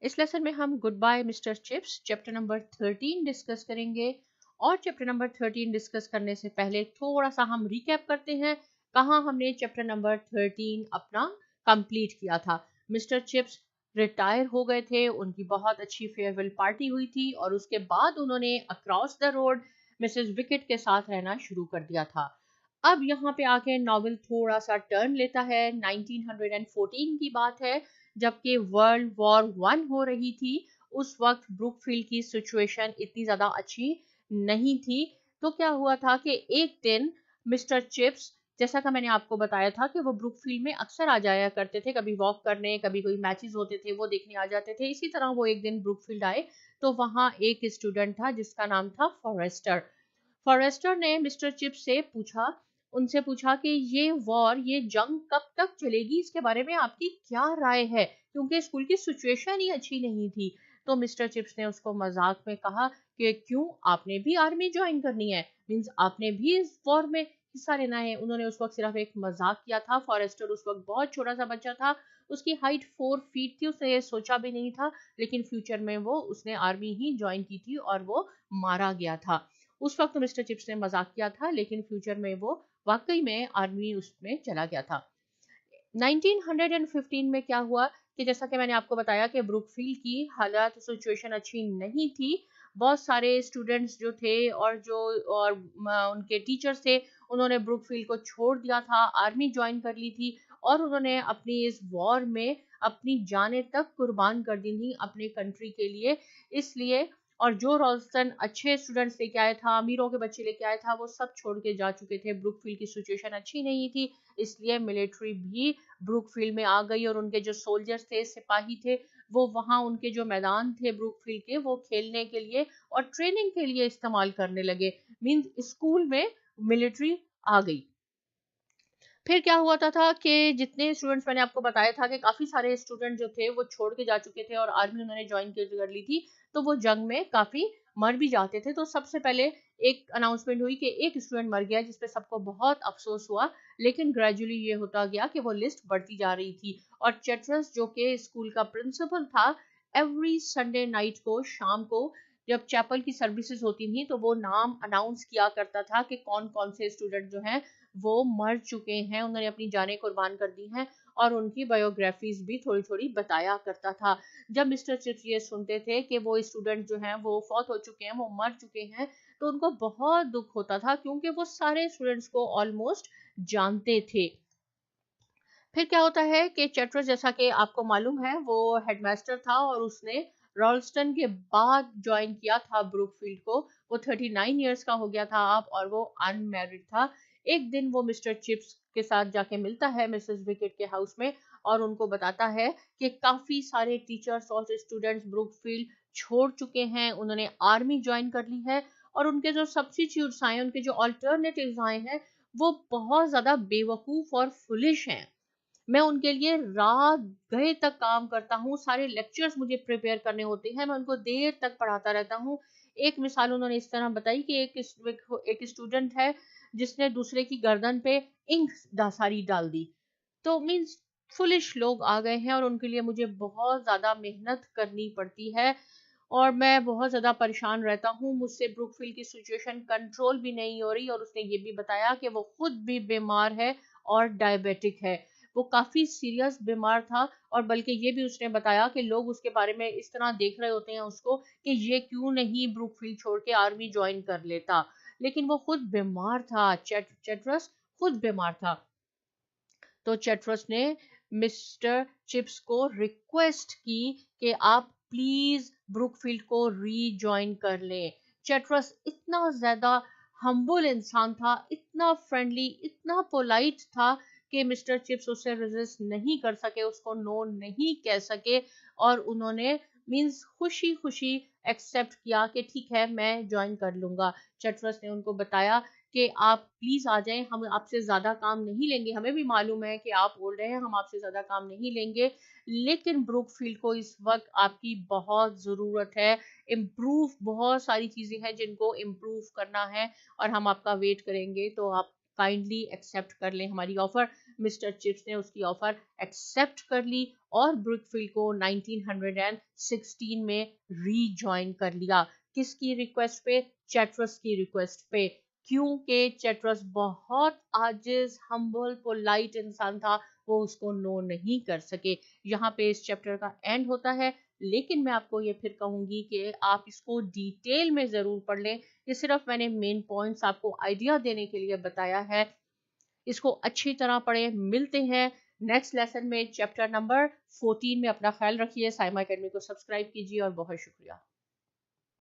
इस लेसन में हम goodbye Mr Chips chapter number 13 discuss करेंगे। और चैप्टर नंबर 13 डिस्कस करने से पहले थोड़ा सा हम रिकैप करते हैं कहाँ हमने चैप्टर नंबर 13 अपना कंप्लीट किया था। मिस्टर चिप्स रिटायर हो गए थे, उनकी बहुत अच्छी फेयरवेल पार्टी हुई थी और उसके बाद उन्होंने across the road Mrs wicket के साथ रहना शुरू कर दिया था। अब यहाँ पे आके नॉवेल थोड़ा सा टर्न लेता है। 1914 की बात है, जबकि वर्ल्ड वॉर 1 हो रही थी। उस वक्त ब्रुकफील्ड की सिचुएशन इतनी ज़्यादा अच्छी नहीं थी। तो क्या हुआ था कि एक दिन मिस्टर चिप्स, जैसा कि मैंने आपको बताया था कि वो ब्रुकफील्ड में अक्सर आ जाया करते थे, कभी वॉक करने, कभी कोई मैचेस होते थे वो देखने आ जाते थे। इसी तरह वो एक दिन ब्रुकफील्ड आए तो वहाँ एक स्टूडेंट था जिसका नाम था फॉरेस्टर। फॉरेस्टर ने मिस्टर चिप्स से उनसे पूछा कि ये जंग कब तक चलेगी, इसके बारे में आपकी क्या राय है, क्योंकि स्कूल की सिचुएशन ही अच्छी नहीं थी। तो मिस्टर चिप्स ने उसको मजाक में कहा कि क्यों, आपने भी आर्मी ज्वाइन करनी है, मींस आपने भी इस वॉर में हिस्सा लेना है। उन्होंने उस वक्त सिर्फ एक मजाक किया था। फॉरेस्टर उस वक्त बहुत छोटा सा बच्चा था, उसकी हाइट 4 फीट थी। उसने ये सोचा भी नहीं था, लेकिन फ्यूचर में उसने आर्मी ही ज्वाइन की थी और वो मारा गया था। उस वक्त तो मिस्टर चिप्स ने मजाक किया था, लेकिन फ्यूचर में वो वाकई में आर्मी उसमें चला गया था। 1915 में क्या हुआ कि जैसा कि मैंने आपको बताया कि ब्रुकफील्ड की हालात सिचुएशन अच्छी नहीं थी। बहुत सारे स्टूडेंट्स जो थे और उनके टीचर्स थे, उन्होंने ब्रुकफील्ड को छोड़ दिया था, आर्मी ज्वाइन कर ली थी और उन्होंने अपनी इस वॉर में अपनी जानें तक कुर्बान कर दी थी अपने कंट्री के लिए। इसलिए और जो रॉल्स्टन अच्छे स्टूडेंट्स लेके आया था, अमीरों के बच्चे लेके आया था, वो सब छोड़ के जा चुके थे। ब्रुकफील्ड की सिचुएशन अच्छी नहीं थी, इसलिए मिलिट्री भी ब्रुकफील्ड में आ गई और उनके जो सोल्जर्स थे, सिपाही थे, वो वहाँ उनके जो मैदान थे ब्रुकफील्ड के, वो खेलने के लिए और ट्रेनिंग के लिए इस्तेमाल करने लगे। मींस स्कूल में मिलिट्री आ गई। फिर क्या हुआ था कि जितने स्टूडेंट्स, मैंने आपको बताया था कि काफ़ी सारे स्टूडेंट जो थे वो छोड़ के जा चुके थे और आर्मी उन्होंने ज्वाइन कर ली थी, तो वो जंग में काफ़ी मर भी जाते थे। तो सबसे पहले एक अनाउंसमेंट हुई कि एक स्टूडेंट मर गया, जिसपे सबको बहुत अफसोस हुआ। लेकिन ग्रेजुअली ये होता गया कि वो लिस्ट बढ़ती जा रही थी और चैट्रस जो कि स्कूल का प्रिंसिपल था, एवरी संडे नाइट को शाम को जब चैपल की सर्विसेज होती थी तो वो नाम अनाउंस किया करता था कि कौन कौन से स्टूडेंट जो हैं वो मर चुके हैं, उन्होंने अपनी जानें कुर्बान कर दी हैं, और उनकी बायोग्राफीज भी थोड़ी थोड़ी बताया करता था। जब मिस्टर चिप्स ये सुनते थे कि वो स्टूडेंट जो हैं वो फौत हो चुके हैं, वो मर चुके हैं, तो उनको बहुत दुख होता था, क्योंकि वो सारे स्टूडेंट्स को ऑलमोस्ट जानते थे। फिर क्या होता है कि चैट्रस, जैसा कि आपको मालूम है, वो हेडमास्टर था और उसने रॉल्स्टन के बाद ज्वाइन किया था ब्रुकफील्ड को। वो 39 इयर्स का हो गया था अब और वो अनमैरिड था। एक दिन वो मिस्टर चिप्स के साथ जाके मिलता है मिसेस विकेट के हाउस में और उनको बताता है कि काफी सारे टीचर्स और स्टूडेंट्स ब्रुकफील्ड छोड़ चुके हैं, उन्होंने आर्मी ज्वाइन कर ली है और उनके जो सब्स्टिट्यूट्स आए, उनके जो अल्टरनेटिव्स आए हैं, वो बहुत ज्यादा बेवकूफ और फुलिश हैं। मैं उनके लिए रात गए तक काम करता हूँ, सारे लेक्चर्स मुझे प्रिपेयर करने होते हैं, मैं उनको देर तक पढ़ाता रहता हूँ। एक मिसाल उन्होंने इस तरह बताई कि एक स्टूडेंट है जिसने दूसरे की गर्दन पे इंक सारी डाल दी। तो मीन्स फुलिश लोग आ गए हैं और उनके लिए मुझे बहुत ज़्यादा मेहनत करनी पड़ती है और मैं बहुत ज़्यादा परेशान रहता हूँ। मुझसे ब्रुकफील्ड की सिचुएशन कंट्रोल भी नहीं हो रही और उसने ये भी बताया कि वो खुद भी बीमार है और डायबिटिक है। वो काफ़ी सीरियस बीमार था और बल्कि ये भी उसने बताया कि लोग उसके बारे में इस तरह देख रहे होते हैं उसको कि ये क्यों नहीं ब्रुकफील्ड छोड़ के आर्मी ज्वाइन कर लेता, लेकिन वो खुद बीमार था। चैट्रस खुद बीमार था। तो चैट्रस ने मिस्टर चिप्स को रिक्वेस्ट की कि आप प्लीज ब्रुकफील्ड को रीजॉइन कर लें। चैट्रस इतना ज्यादा हम्बल इंसान था, इतना फ्रेंडली, इतना पोलाइट था कि मिस्टर चिप्स उससे रेजिस्ट नहीं कर सके, उसको नो नहीं कह सके और उन्होंने मींस खुशी खुशी एक्सेप्ट किया कि ठीक है, मैं ज्वाइन कर लूंगा। चैट्रस ने उनको बताया कि आप प्लीज आ जाएं, हम आपसे ज्यादा काम नहीं लेंगे, हमें भी मालूम है कि आप बोल रहे हैं, हम आपसे ज्यादा काम नहीं लेंगे, लेकिन ब्रुकफील्ड को इस वक्त आपकी बहुत जरूरत है। इम्प्रूव, बहुत सारी चीजें हैं जिनको इम्प्रूव करना है और हम आपका वेट करेंगे, तो आप काइंडली एक्सेप्ट कर लें हमारी ऑफर। मिस्टर चिप्स ने उसकी ऑफर एक्सेप्ट कर ली और ब्रुकफील्ड को 1916 में रीजॉइन कर लिया। किसकी रिक्वेस्ट पे? चैटरस की रिक्वेस्ट पे, क्योंकि चैटरस बहुत आजिज, हम्बल, पोलाइट इंसान था, वो उसको नो नहीं कर सके। यहाँ पे इस चैप्टर का एंड होता है, लेकिन मैं आपको ये फिर कहूंगी कि आप इसको डिटेल में जरूर पढ़ लें। ये सिर्फ मैंने मेन पॉइंट्स आपको आइडिया देने के लिए बताया है, इसको अच्छी तरह पढ़ें। मिलते हैं नेक्स्ट लेसन में चैप्टर नंबर 14 में। अपना ख्याल रखिए, साइमा अकेडमी को सब्सक्राइब कीजिए और बहुत शुक्रिया।